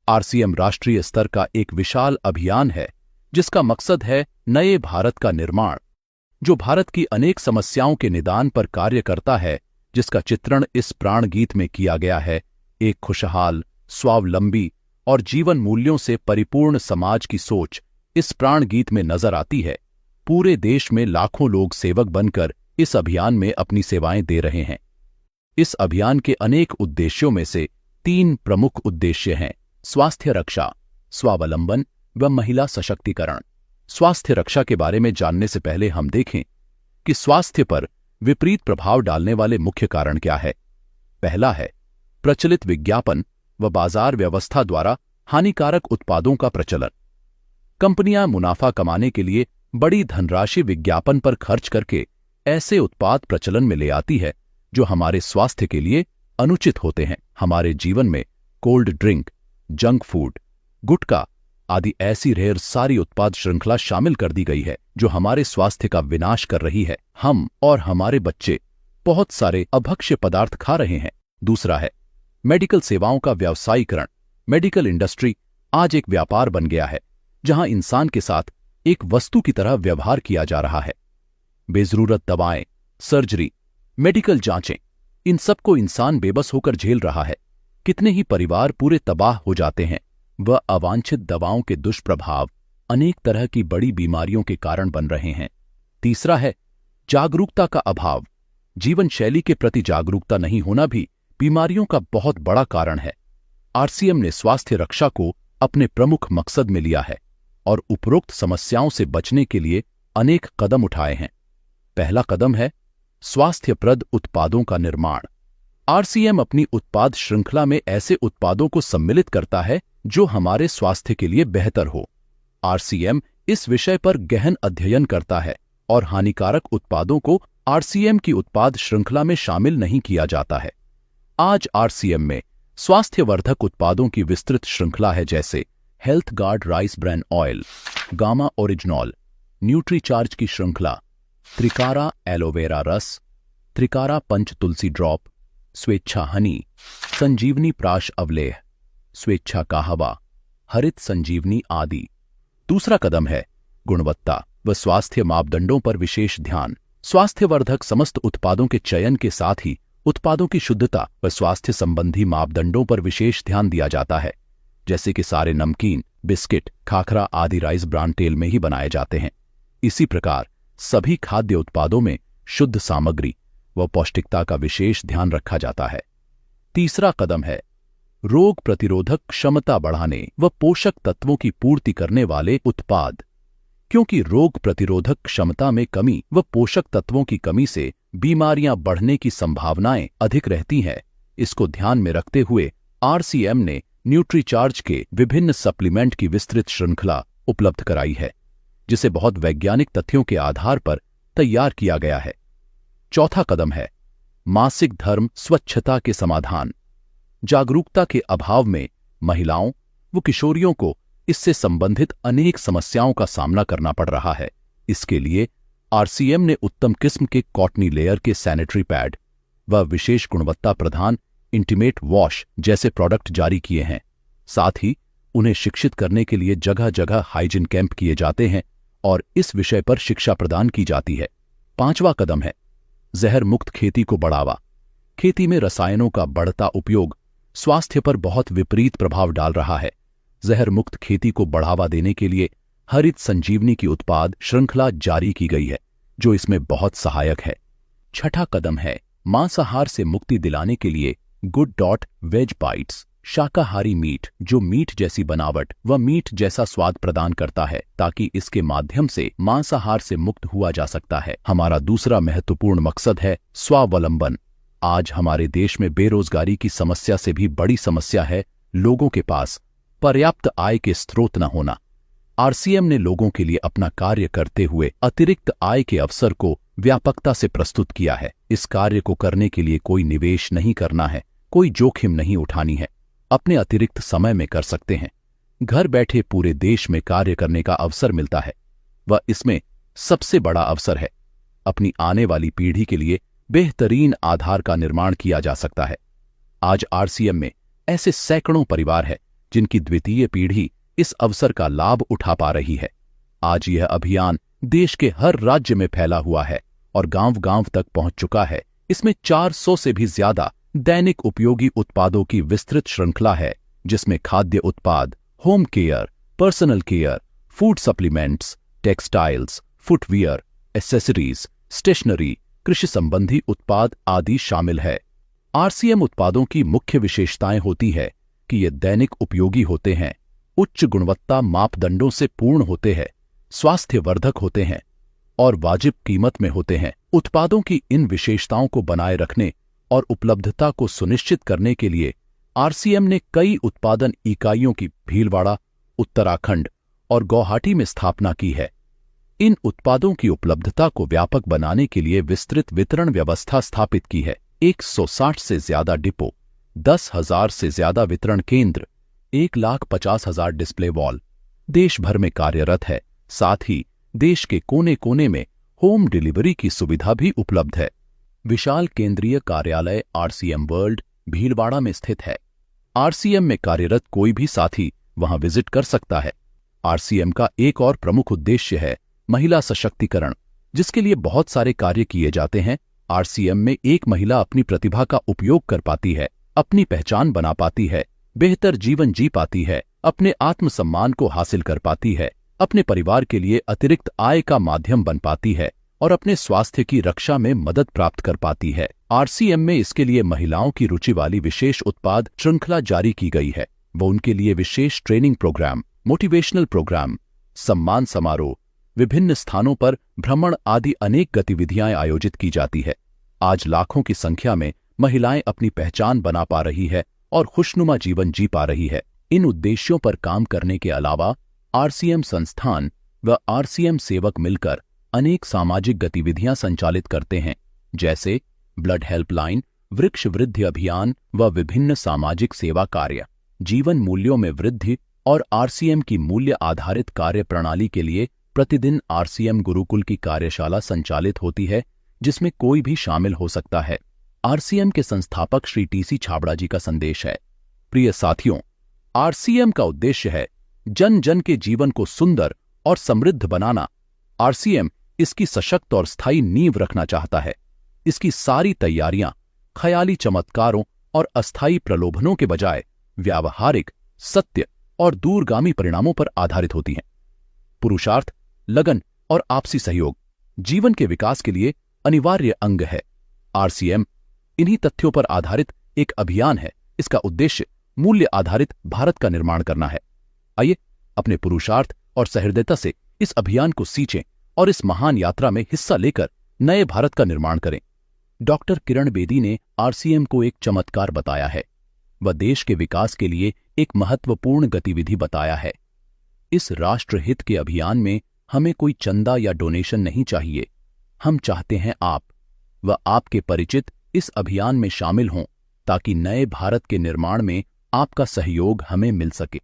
RCM राष्ट्रीय स्तर का एक विशाल अभियान है जिसका मकसद है नए भारत का निर्माण, जो भारत की अनेक समस्याओं के निदान पर कार्य करता है, जिसका चित्रण इस प्राण गीत में किया गया है। एक खुशहाल, स्वावलंबी और जीवन मूल्यों से परिपूर्ण समाज की सोच इस प्राण गीत में नजर आती है। पूरे देश में लाखों लोग सेवक बनकर इस अभियान में अपनी सेवाएं दे रहे हैं। इस अभियान के अनेक उद्देश्यों में से 3 प्रमुख उद्देश्य हैं: स्वास्थ्य रक्षा, स्वावलंबन व महिला सशक्तिकरण। स्वास्थ्य रक्षा के बारे में जानने से पहले हम देखें कि स्वास्थ्य पर विपरीत प्रभाव डालने वाले मुख्य कारण क्या है। पहला है प्रचलित विज्ञापन व बाजार व्यवस्था द्वारा हानिकारक उत्पादों का प्रचलन। कंपनियां मुनाफा कमाने के लिए बड़ी धनराशि विज्ञापन पर खर्च करके ऐसे उत्पाद प्रचलन में ले आती है जो हमारे स्वास्थ्य के लिए अनुचित होते हैं। हमारे जीवन में कोल्ड ड्रिंक, जंक फूड, गुटखा आदि ऐसी ढेर सारी उत्पाद श्रृंखला शामिल कर दी गई है जो हमारे स्वास्थ्य का विनाश कर रही है। हम और हमारे बच्चे बहुत सारे अभक्ष्य पदार्थ खा रहे हैं। दूसरा है मेडिकल सेवाओं का व्यावसायीकरण। मेडिकल इंडस्ट्री आज एक व्यापार बन गया है जहां इंसान के साथ एक वस्तु की तरह व्यवहार किया जा रहा है। बेजरूरत दवाएं, सर्जरी, मेडिकल जांचें, इन सबको इंसान बेबस होकर झेल रहा है। कितने ही परिवार पूरे तबाह हो जाते हैं। वह अवांछित दवाओं के दुष्प्रभाव अनेक तरह की बड़ी बीमारियों के कारण बन रहे हैं। तीसरा है जागरूकता का अभाव। जीवन शैली के प्रति जागरूकता नहीं होना भी बीमारियों का बहुत बड़ा कारण है। आरसीएम ने स्वास्थ्य रक्षा को अपने प्रमुख मकसद में लिया है और उपरोक्त समस्याओं से बचने के लिए अनेक कदम उठाए हैं। पहला कदम है स्वास्थ्यप्रद उत्पादों का निर्माण। आरसीएम अपनी उत्पाद श्रृंखला में ऐसे उत्पादों को सम्मिलित करता है जो हमारे स्वास्थ्य के लिए बेहतर हो। आरसीएम इस विषय पर गहन अध्ययन करता है और हानिकारक उत्पादों को आरसीएम की उत्पाद श्रृंखला में शामिल नहीं किया जाता है। आज आरसीएम में स्वास्थ्यवर्धक उत्पादों की विस्तृत श्रृंखला है, जैसे health guard rice bran oil, gamma oryzanol, nutricharge की श्रृंखला, त्रिकारा एलोवेरा रस, त्रिकारा पंच तुलसी ड्रॉप, स्वेच्छा हनी, संजीवनी प्राश अवलेह, स्वेच्छा काहवा, हरित संजीवनी आदि। दूसरा कदम है गुणवत्ता व स्वास्थ्य मापदंडों पर विशेष ध्यान। स्वास्थ्यवर्धक समस्त उत्पादों के चयन के साथ ही उत्पादों की शुद्धता व स्वास्थ्य संबंधी मापदंडों पर विशेष ध्यान दिया जाता है, जैसे कि सारे नमकीन, बिस्किट, खाखरा आदि राइस ब्रान तेल में ही बनाए जाते हैं। इसी प्रकार सभी खाद्य उत्पादों में शुद्ध सामग्री व पौष्टिकता का विशेष ध्यान रखा जाता है। तीसरा कदम है रोग प्रतिरोधक क्षमता बढ़ाने व पोषक तत्वों की पूर्ति करने वाले उत्पाद। क्योंकि रोग प्रतिरोधक क्षमता में कमी व पोषक तत्वों की कमी से बीमारियां बढ़ने की संभावनाएं अधिक रहती हैं, इसको ध्यान में रखते हुए आरसीएम ने न्यूट्रीचार्ज के विभिन्न सप्लीमेंट की विस्तृत श्रृंखला उपलब्ध कराई है, जिसे बहुत वैज्ञानिक तथ्यों के आधार पर तैयार किया गया है। चौथा कदम है मासिक धर्म स्वच्छता के समाधान। जागरूकता के अभाव में महिलाओं व किशोरियों को इससे संबंधित अनेक समस्याओं का सामना करना पड़ रहा है। इसके लिए आरसीएम ने उत्तम किस्म के कॉटनी लेयर के सैनिटरी पैड व विशेष गुणवत्ता प्रधान इंटीमेट वॉश जैसे प्रोडक्ट जारी किए हैं। साथ ही उन्हें शिक्षित करने के लिए जगह जगह हाइजीन कैंप किए जाते हैं और इस विषय पर शिक्षा प्रदान की जाती है। पांचवा कदम है जहर मुक्त खेती को बढ़ावा। खेती में रसायनों का बढ़ता उपयोग स्वास्थ्य पर बहुत विपरीत प्रभाव डाल रहा है। जहर मुक्त खेती को बढ़ावा देने के लिए हरित संजीवनी की उत्पाद श्रृंखला जारी की गई है, जो इसमें बहुत सहायक है। छठा कदम है मांसाहार से मुक्ति दिलाने के लिए गुड वेज बाइट्स, शाकाहारी मीट जो मीट जैसी बनावट व मीट जैसा स्वाद प्रदान करता है, ताकि इसके माध्यम से मांसाहार से मुक्त हुआ जा सकता है। हमारा दूसरा महत्वपूर्ण मकसद है स्वावलंबन। आज हमारे देश में बेरोजगारी की समस्या से भी बड़ी समस्या है लोगों के पास पर्याप्त आय के स्रोत न होना। आरसीएम ने लोगों के लिए अपना कार्य करते हुए अतिरिक्त आय के अवसर को व्यापकता से प्रस्तुत किया है। इस कार्य को करने के लिए कोई निवेश नहीं करना है, कोई जोखिम नहीं उठानी है, अपने अतिरिक्त समय में कर सकते हैं। घर बैठे पूरे देश में कार्य करने का अवसर मिलता है। वह इसमें सबसे बड़ा अवसर है। अपनी आने वाली पीढ़ी के लिए बेहतरीन आधार का निर्माण किया जा सकता है। आज आरसीएम में ऐसे सैकड़ों परिवार हैं जिनकी द्वितीय पीढ़ी इस अवसर का लाभ उठा पा रही है। आज यह अभियान देश के हर राज्य में फैला हुआ है और गांव-गांव तक पहुंच चुका है। इसमें 400 से भी ज्यादा दैनिक उपयोगी उत्पादों की विस्तृत श्रृंखला है, जिसमें खाद्य उत्पाद, home care, personal care, food supplements, textiles, footwear, accessories, stationery, कृषि संबंधी उत्पाद आदि शामिल है। आरसीएम उत्पादों की मुख्य विशेषताएं होती है कि ये दैनिक उपयोगी होते हैं, उच्च गुणवत्ता मापदंडों से पूर्ण होते हैं, स्वास्थ्यवर्धक होते हैं और वाजिब कीमत में होते हैं। उत्पादों की इन विशेषताओं को बनाए रखने और उपलब्धता को सुनिश्चित करने के लिए आरसीएम ने कई उत्पादन इकाइयों की भीलवाड़ा, उत्तराखंड और गुवाहाटी में स्थापना की है। इन उत्पादों की उपलब्धता को व्यापक बनाने के लिए विस्तृत वितरण व्यवस्था स्थापित की है। 160 से ज्यादा डिपो, 10,000 से ज्यादा वितरण केंद्र, 1,50,000 डिस्प्ले वॉल देश भर में कार्यरत है। साथ ही देश के कोने कोने में होम डिलीवरी की सुविधा भी उपलब्ध है। विशाल केंद्रीय कार्यालय आरसीएम वर्ल्ड भीलवाड़ा में स्थित है। आरसीएम में कार्यरत कोई भी साथी वहां विजिट कर सकता है। आरसीएम का एक और प्रमुख उद्देश्य है महिला सशक्तिकरण, जिसके लिए बहुत सारे कार्य किए जाते हैं। आरसीएम में एक महिला अपनी प्रतिभा का उपयोग कर पाती है, अपनी पहचान बना पाती है, बेहतर जीवन जी पाती है, अपने आत्मसम्मान को हासिल कर पाती है, अपने परिवार के लिए अतिरिक्त आय का माध्यम बन पाती है और अपने स्वास्थ्य की रक्षा में मदद प्राप्त कर पाती है। आरसीएम में इसके लिए महिलाओं की रुचि वाली विशेष उत्पाद श्रृंखला जारी की गई है। वो उनके लिए विशेष ट्रेनिंग प्रोग्राम, मोटिवेशनल प्रोग्राम, सम्मान समारोह, विभिन्न स्थानों पर भ्रमण आदि अनेक गतिविधियां आयोजित की जाती है। आज लाखों की संख्या में महिलाएं अपनी पहचान बना पा रही है और खुशनुमा जीवन जी पा रही है। इन उद्देश्यों पर काम करने के अलावा आरसीएम संस्थान व आरसीएम सेवक मिलकर अनेक सामाजिक गतिविधियां संचालित करते हैं, जैसे ब्लड हेल्पलाइन, वृक्ष वृद्धि अभियान व विभिन्न सामाजिक सेवा कार्य। जीवन मूल्यों में वृद्धि और आरसीएम की मूल्य आधारित कार्य प्रणाली के लिए प्रतिदिन आरसीएम गुरुकुल की कार्यशाला संचालित होती है, जिसमें कोई भी शामिल हो सकता है। आरसीएम के संस्थापक श्री टीसी छाबड़ा जी का संदेश है। प्रिय साथियों, आरसीएम का उद्देश्य है जन जन के जीवन को सुंदर और समृद्ध बनाना। आरसीएम इसकी सशक्त और स्थायी नींव रखना चाहता है। इसकी सारी तैयारियां ख्याली चमत्कारों और अस्थायी प्रलोभनों के बजाय व्यावहारिक, सत्य और दूरगामी परिणामों पर आधारित होती हैं। पुरुषार्थ, लगन और आपसी सहयोग जीवन के विकास के लिए अनिवार्य अंग है। आरसीएम इन्हीं तथ्यों पर आधारित एक अभियान है। इसका उद्देश्य मूल्य आधारित भारत का निर्माण करना है। आइए अपने पुरुषार्थ और सहृदयता से इस अभियान को सींचें और इस महान यात्रा में हिस्सा लेकर नए भारत का निर्माण करें। डॉक्टर किरण बेदी ने आरसीएम को एक चमत्कार बताया है। वह देश के विकास के लिए एक महत्वपूर्ण गतिविधि बताया है। इस राष्ट्रहित के अभियान में हमें कोई चंदा या डोनेशन नहीं चाहिए। हम चाहते हैं आप व आपके परिचित इस अभियान में शामिल हों, ताकि नए भारत के निर्माण में आपका सहयोग हमें मिल सके।